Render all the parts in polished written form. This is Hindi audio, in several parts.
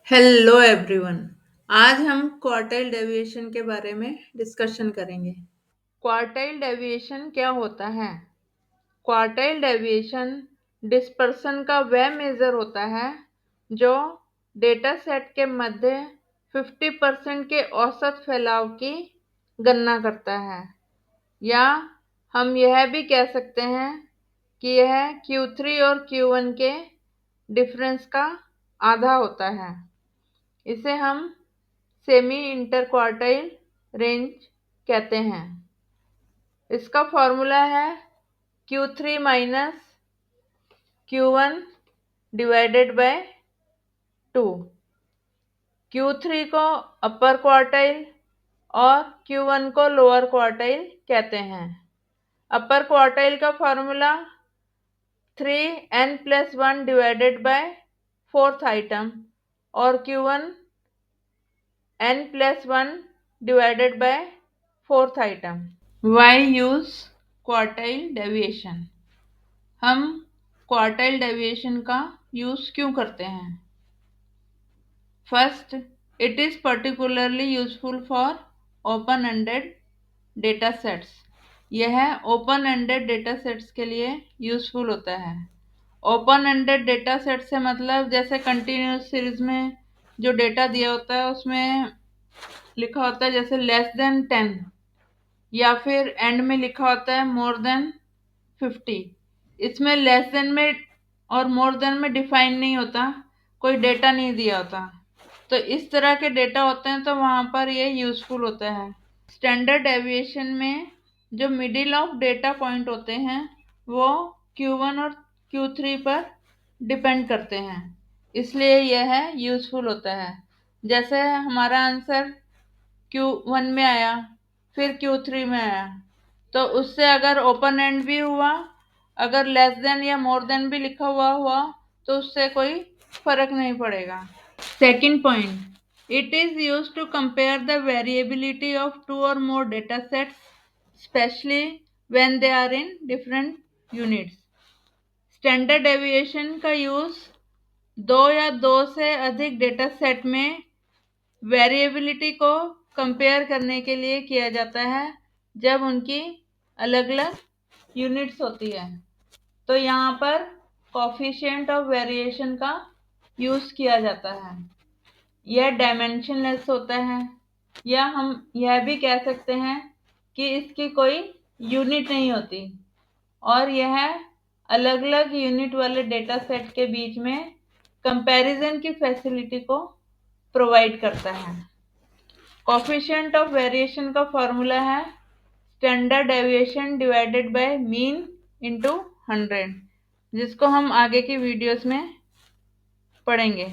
Hello everyone. आज हम क्वार्टाइल डेविएशन के बारे में डिस्कशन करेंगे। क्वार्टाइल डेविएशन क्या होता है? क्वार्टाइल डेविएशन डिस्पर्सन का वह मेजर होता है जो डेटा सेट के मध्य 50% के औसत फैलाव की गणना करता है, या हम यह भी कह सकते हैं कि यह Q3 और Q1 के डिफरेंस का आधा होता है। इसे हम सेमी इंटरक्वार्टाइल रेंज कहते हैं। इसका फॉर्मूला है Q3 minus Q1 divided bye 2। Q3 को अपर क्वार्टाइल और Q1 को लोअर क्वार्टाइल कहते हैं। अपर क्वार्टाइल का formula 3n+1 divided by fourth item और Q1 n+1 divided by fourth item। Why use quartile deviation? हम क्वार्टाइल डेविएशन का यूज क्यों करते हैं? First, it is particularly useful for open ended data sets. यह ओपन एंडेड डेटा सेट्स के लिए यूजफुल होता है। ओपन एंडेड डेटा सेट से मतलब जैसे कंटिन्यूस सीरीज में जो डेटा दिया होता है उसमें लिखा होता है जैसे <10, या फिर एंड में लिखा होता है more than 50। इसमें <, में और more than में डिफाइन नहीं होता, कोई डेटा नहीं दिया होता, तो इस तरह के डेटा होते हैं तो वहां पर ये यूजफुल होता है। स्टैंडर्ड डेविएशन में जो मिडिल ऑफ डेटा पॉइंट होते हैं वो Q1 और Q3 पर डिपेंड करते हैं, इसलिए यह यूजफुल होता है। जैसे हमारा आंसर Q1 में आया, फिर Q3 में आया, तो उससे अगर ओपन एंड भी हुआ, अगर <, या more than भी लिखा हुआ हुआ तो उससे कोई फर्क नहीं पड़ेगा। Second point, it is use to compare the variability of 2 और more data sets, specially when they are in different units. Standard deviation का यूज 2 या 2 से अधिक डेटा सेट में वेरिएबिलिटी को कंपेयर करने के लिए किया जाता है जब उनकी अलग अलग यूनिट्स होती है। तो यहाँ पर कोफिशिएंट ऑफ वेरिएशन का यूज किया जाता है। यह डायमेंशनलेस होता है, या हम यह भी कह सकते हैं कि इसकी कोई यूनिट नहीं होती, और यह अलग अलग यूनिट वाले डेटा सेट के बीच में कंपैरिजन की फैसिलिटी को प्रोवाइड करता है। कोफिशिएंट ऑफ वेरिएशन का फॉर्मूला है standard deviation divided by mean into 100, जिसको हम आगे की वीडियोस में पढ़ेंगे।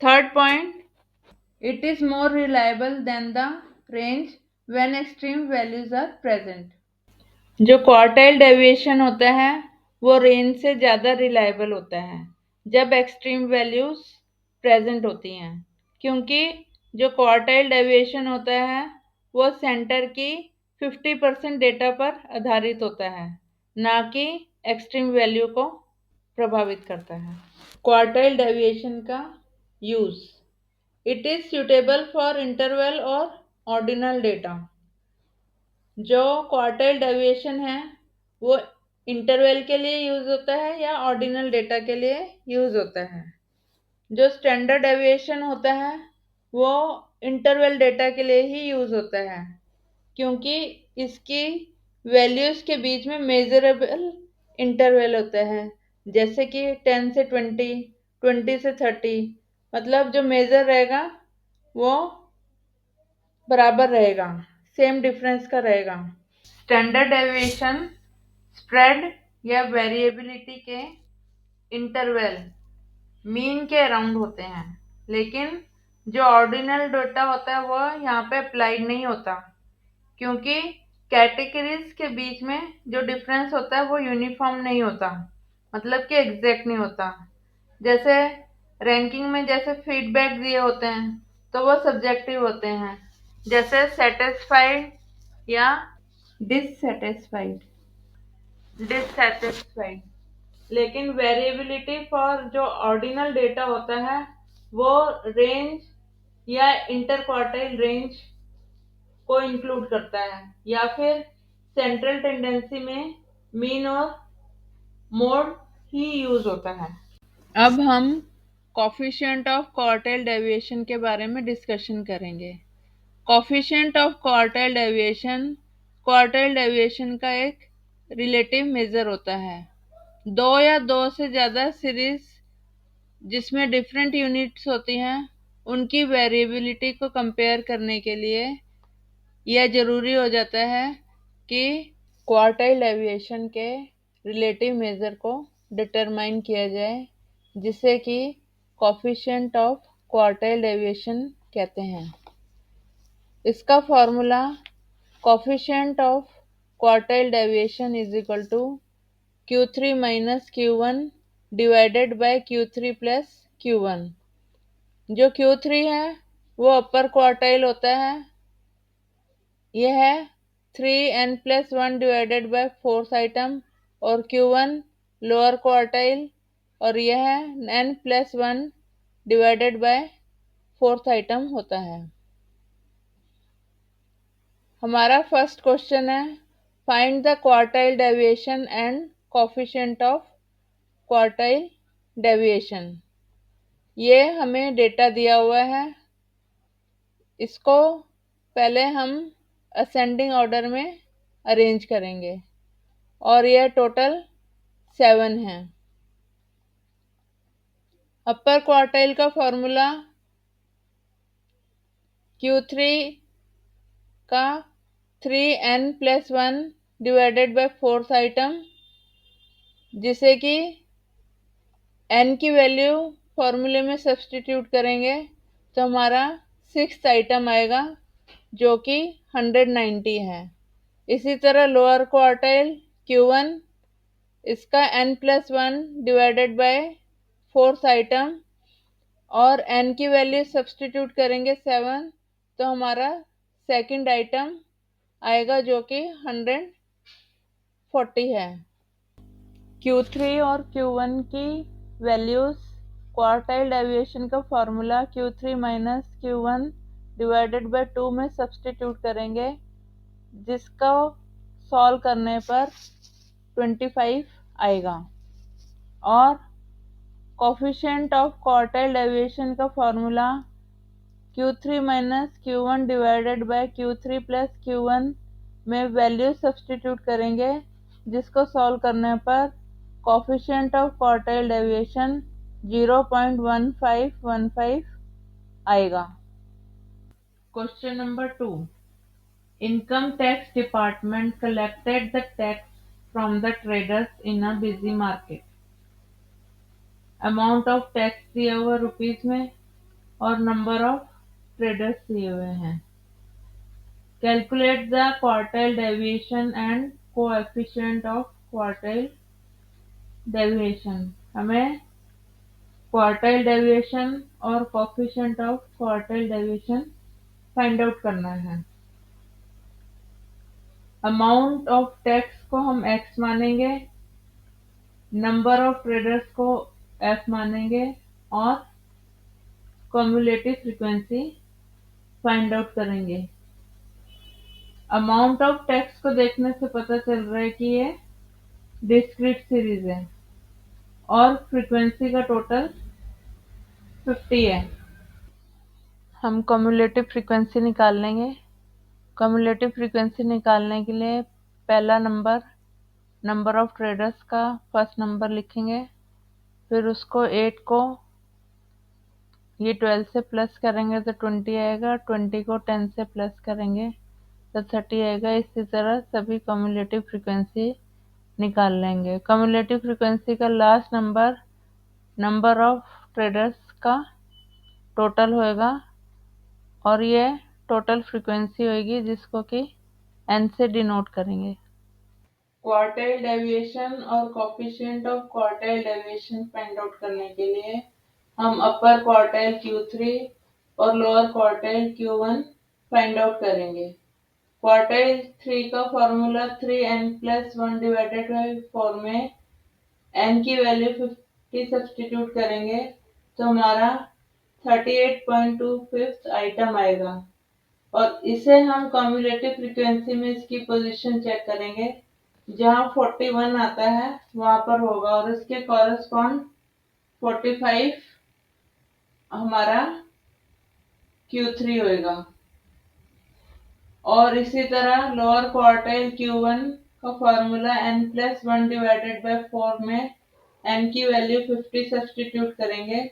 Third point, it is more reliable than the range when extreme values are present. जो क्वार्टाइल डेविएशन होता है वो रेंज से ज़्यादा रिलायबल होता है जब एक्सट्रीम वैल्यूज प्रेजेंट होती हैं, क्योंकि जो क्वार्टाइल डेविएशन होता है वो सेंटर की 50% डेटा पर आधारित होता है, ना कि एक्सट्रीम वैल्यू को प्रभावित करता है। क्वार्टाइल डेविएशन का use, it is suitable for interval और ऑर्डिनल डेटा। जो क्वार्टाइल डेविएशन है वो इंटरवल के लिए यूज होता है या ऑर्डिनल डेटा के लिए यूज होता है। जो स्टैंडर्ड डेविएशन होता है वो इंटरवल डेटा के लिए ही यूज होता है, क्योंकि इसकी वैल्यूज के बीच में मेजरेबल इंटरवल होता है, जैसे कि 10 से 20, 20 से 30, मतलब जो मेजर रहेगा वो बराबर रहेगा, सेम डिफरेंस का रहेगा। स्टैंडर्ड डेविएशन स्प्रेड या वेरिएबिलिटी के इंटरवल मीन के अराउंड होते हैं, लेकिन जो ऑर्डिनल डेटा होता है वो यहाँ पे अप्लाइड नहीं होता, क्योंकि कैटेगरीज के बीच में जो डिफरेंस होता है वो यूनिफॉर्म नहीं होता, मतलब कि एग्जैक्ट नहीं होता। जैसे रैंकिंग में जैसे फीडबैक दिए होते हैं तो वो सब्जेक्टिव होते हैं, जैसे सेटिस्फाइड या डिससेटिस्फाइड डिससेटिस्फाइड। लेकिन वेरिएबिलिटी फॉर जो ऑर्डिनल डेटा होता है वो रेंज या इंटर क्वार्टाइल रेंज को इंक्लूड करता है, या फिर सेंट्रल टेंडेंसी में मीन और मोड ही यूज होता है। अब हम कोफिशिएंट ऑफ क्वार्टाइल डेविएशन के बारे में डिस्कशन करेंगे। कोफिशिएंट ऑफ क्वार्टाइल डेविएशन का एक रिलेटिव मेजर होता है। दो या दो से ज्यादा सीरीज जिसमें डिफरेंट यूनिट्स होती हैं, उनकी वेरिएबिलिटी को कंपेयर करने के लिए यह जरूरी हो जाता है कि क्वार्टाइल डेविएशन के रिलेटिव मेजर को डिटरमाइन किया जाए, जिसे कि कोफिशिएंट ऑफ क्वार्टाइल डेविएशन कहते हैं। इसका formula coefficient of quartile deviation is equal to Q3 minus Q1 divided by Q3 plus Q1। जो Q3 है वो अपर क्वार्टाइल होता है, यह है 3n+1 divided by fourth item, और Q1 लोअर क्वार्टाइल और यह है n+1 divided by fourth item होता है। हमारा फर्स्ट क्वेश्चन है, find the quartile deviation and coefficient of quartile deviation. ये हमें डेटा दिया हुआ है, इसको पहले हम असेंडिंग ऑर्डर में अरेंज करेंगे और यह टोटल 7 है। अपर क्वार्टाइल का फॉर्मूला Q3 का 3n+1 divided by fourth item, जिसे कि n की वैल्यू फॉर्मूले में सब्स्टिट्यूट करेंगे तो हमारा सिक्स्थ आइटम आएगा जो कि 190 है। इसी तरह लोअर क्वार्टाइल Q1, इसका n+1 divided by fourth item और n की वैल्यू सब्स्टिट्यूट करेंगे 7, तो हमारा सेकंड आइटम आएगा जो कि 140 है। Q3 और Q1 की वैल्यूज क्वार्टाइल डेविएशन का formula Q3 minus Q1 divided bye 2 में सब्स्टिट्यूट करेंगे, जिसको सॉल्व करने पर 25 आएगा। और कोफिशिएंट ऑफ क्वार्टाइल डेविएशन का formula Q3 minus Q1 divided by Q3 plus Q1 में वैल्यू सब्स्टिट्यूट करेंगे, जिसको सॉल्व करने पर कोफिशिएंट ऑफ क्वार्टाइल डेविएशन 0.1515 आएगा। Question number 2, income tax department collected the tax from the traders in a busy market. Amount of tax दिया हुआ रुपीज में और नंबर ऑफ ट्रेडर्स दिए हुए हैं। Calculate the quartile deviation and coefficient of quartile deviation. हमें क्वार्टाइल डेविएशन और coefficient of quartile deviation find out करना है। अमाउंट ऑफ टैक्स को हम x मानेंगे, नंबर ऑफ ट्रेडर्स को f मानेंगे और क्युमुलेटिव फ्रीक्वेंसी फाइंड आउट करेंगे। अमाउंट ऑफ टैक्स को देखने से पता चल रहा है कि ये डिस्क्रीट सीरीज है और फ्रीक्वेंसी का टोटल 50 है। हम क्युमुलेटिव फ्रीक्वेंसी निकाल लेंगे। क्युमुलेटिव फ्रीक्वेंसी निकालने के लिए पहला नंबर ऑफ ट्रेडर्स का फर्स्ट नंबर लिखेंगे, फिर उसको 8 को ये 12 से प्लस करेंगे तो 20 आएगा, 20 को 10 से प्लस करेंगे तो 30 आएगा। इसी तरह सभी क्युमुलेटिव फ्रीक्वेंसी निकाल लेंगे। क्युमुलेटिव फ्रीक्वेंसी का लास्ट नंबर ऑफ ट्रेडर्स का टोटल होएगा और ये टोटल फ्रीक्वेंसी होगी, जिसको कि n से डिनोट करेंगे। क्वार्टाइल डेविएशन और coefficient of quartile deviation find out करने के लिए हम अपर क्वार्टाइल Q3 और lower quartile Q1 find out करेंगे। क्वार्टाइल 3 का फॉर्मूला 3n+1 डिवाइडेड बाय 4 में n की वैल्यू 50 सब्स्टिट्यूट करेंगे तो हमारा 38.25 आइटम आएगा। और इसे हम कम्युलेटिव फ्रीक्वेंसी में इसकी पोजीशन चेक करेंगे। जहां 41 आता है वहां पर होगा और इसके कॉरेस्पॉन्ड 45 हमारा Q3 होएगा। और इसी तरह लोअर क्वार्टाइल Q1 का फॉर्मूला n+1 डिवाइडेड बाय 4 में n की वैल्यू 50 सब्स्टिट्यूट करेंगे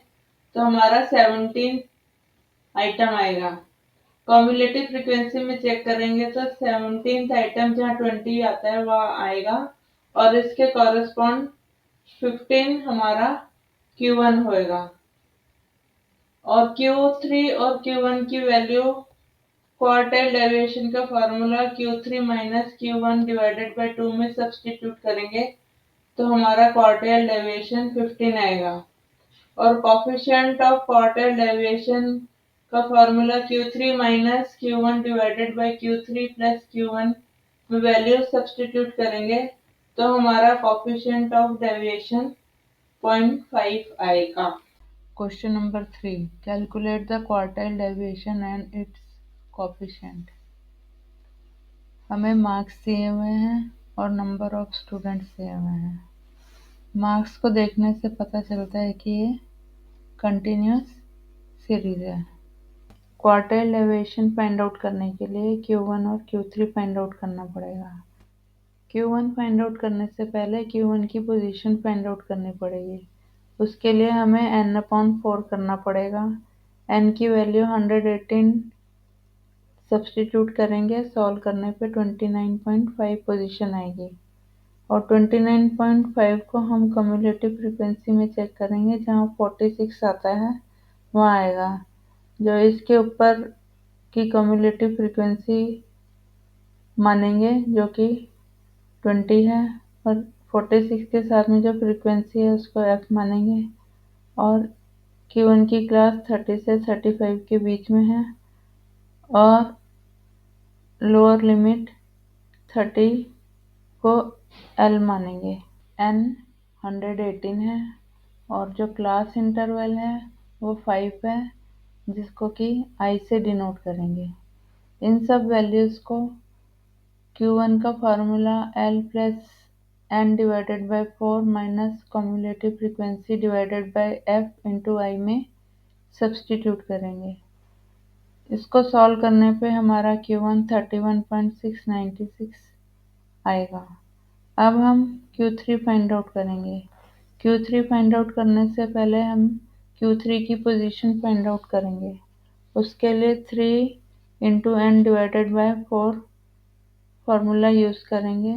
तो हमारा 17 आइटम आएगा। कम्युलेटिव फ्रीक्वेंसी में चेक करेंगे तो 17th आइटम जहाँ 20 आता है वह आएगा और इसके कॉरेस्पॉन्ड 15 हमारा Q1 होएगा। और Q3 और Q1 की वैल्यू क्वार्टाइल डेविएशन का formula Q3 minus Q1 divided bye 2 में सब्स्टिट्यूट करेंगे तो हमारा क्वार्टाइल डेविएशन 15 आएगा। और कोफिशिएंट ऑफ क्वार्टाइल डेविएशन का formula Q3 minus Q1 divided by Q3 plus Q1 में वैल्यू सब्स्टिट्यूट करेंगे तो हमारा कोफिशिएंट ऑफ डेविएशन 0.5 आएगा। Question number 3, calculate the quartile deviation and it's coefficient. हमें मार्क्स दिए हुए हैं और नंबर ऑफ स्टूडेंट्स दिए हुए हैं। मार्क्स को देखने से पता चलता है कि ये कंटिन्यूस सीरीज है। क्वार्टाइल डेविएशन फाइंड आउट करने के लिए Q1 और Q3 फाइंड आउट करना पड़ेगा। Q1 फाइंड आउट करने से पहले Q1 की पोजीशन फाइंड आउट करनी पड़ेगी। उसके लिए हमें n/4 करना पड़ेगा। n की वैल्यू 118 सब्स्टिट्यूट करेंगे, सॉल्व करने पे 29.5 पोजीशन आएगी। और 29.5 को हम कम्युलेटिव फ्रीक्वेंसी में चेक करेंगे। जहाँ 46 आता है वहाँ आएगा। जो इसके ऊपर की कम्युलेटिव फ्रीक्वेंसी मानेंगे जो कि 20 है और 46 के साथ में जो फ्रीक्वेंसी है उसको f मानेंगे। और Q1 की क्लास 30 से 35 के बीच में है और लोअर लिमिट 30 को L मानेंगे। n 118 है और जो क्लास इंटरवल है वो 5 है जिसको कि I से डिनोट करेंगे। इन सब वैल्यूज को Q1 का formula L plus n divided by 4 minus cumulative frequency divided by f into I में सब्स्टिट्यूट करेंगे। इसको सॉल्व करने पे हमारा Q1 31.696 आएगा। अब हम Q3 फाइंड आउट करेंगे। Q3 फाइंड आउट करने से पहले हम Q3 की पोजीशन फाइंड आउट करेंगे। उसके लिए 3 into n divided by 4 formula use करेंगे।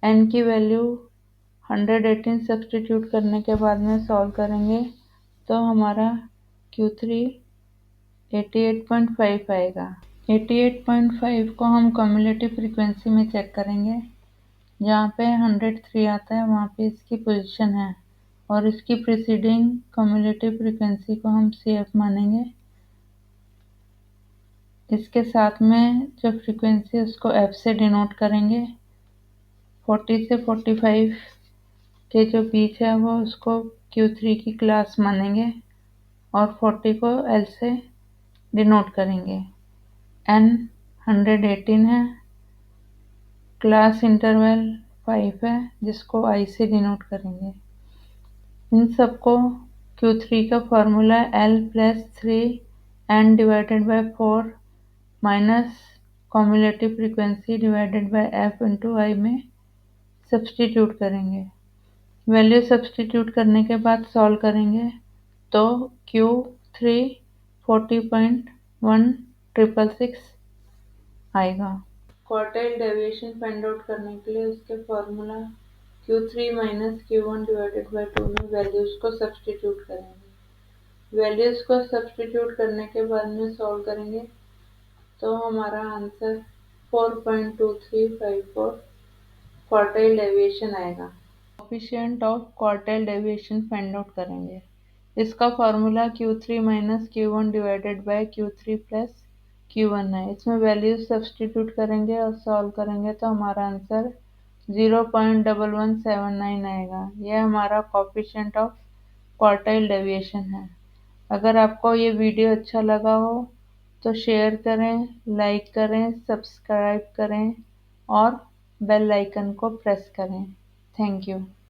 n की वैल्यू 118 सब्स्टिट्यूट करने के बाद में सॉल्व करेंगे तो हमारा Q3 88.5 आएगा। 88.5 को हम कम्युलेटिव फ्रीक्वेंसी में चेक करेंगे। जहाँ पे 103 आता है वहाँ पे इसकी पोजीशन है और इसकी प्रीसीडिंग कम्युलेटिव फ्रीक्वेंसी को हम CF मानेंगे। इसके साथ में जो फ्रीक्वेंसी है उसको F से डिनोट करेंगे। 40 से 45 के जो बीच है वो उसको Q3 की क्लास मानेंगे और 40 को L से डिनोट करेंगे। n 118 है, क्लास इंटरवल 5 है जिसको I से डिनोट करेंगे। इन सबको Q3 का formula L plus 3 n divided by 4 minus cumulative frequency divided by f into I में सब्स्टिट्यूट करेंगे। वैल्यू सब्स्टिट्यूट करने के बाद सॉल्व करेंगे तो Q3 40.1666 आएगा। क्वार्टाइल डेविएशन फाइंड आउट करने के लिए उसके formula Q3 minus Q1 divided bye 2 में वैल्यूज को सब्स्टिट्यूट करेंगे। वैल्यूज को सब्स्टिट्यूट करने के बाद में सॉल्व करेंगे तो हमारा आंसर 4.2354 क्वार्टाइल डेविएशन आएगा। Coefficient of quartile deviation find out करेंगे। इसका formula Q3 minus Q1 divided by Q3 plus Q1 है। इसमें वैल्यूज सब्स्टिट्यूट करेंगे और सॉल्व करेंगे तो हमारा आंसर 0.1179 आएगा। यह हमारा कोफिशिएंट ऑफ क्वार्टाइल डेविएशन है। अगर आपको ये वीडियो अच्छा लगा हो तो शेयर करें, लाइक करें, सब्सक्राइब करें और बेल आइकन को प्रेस करें। Thank you.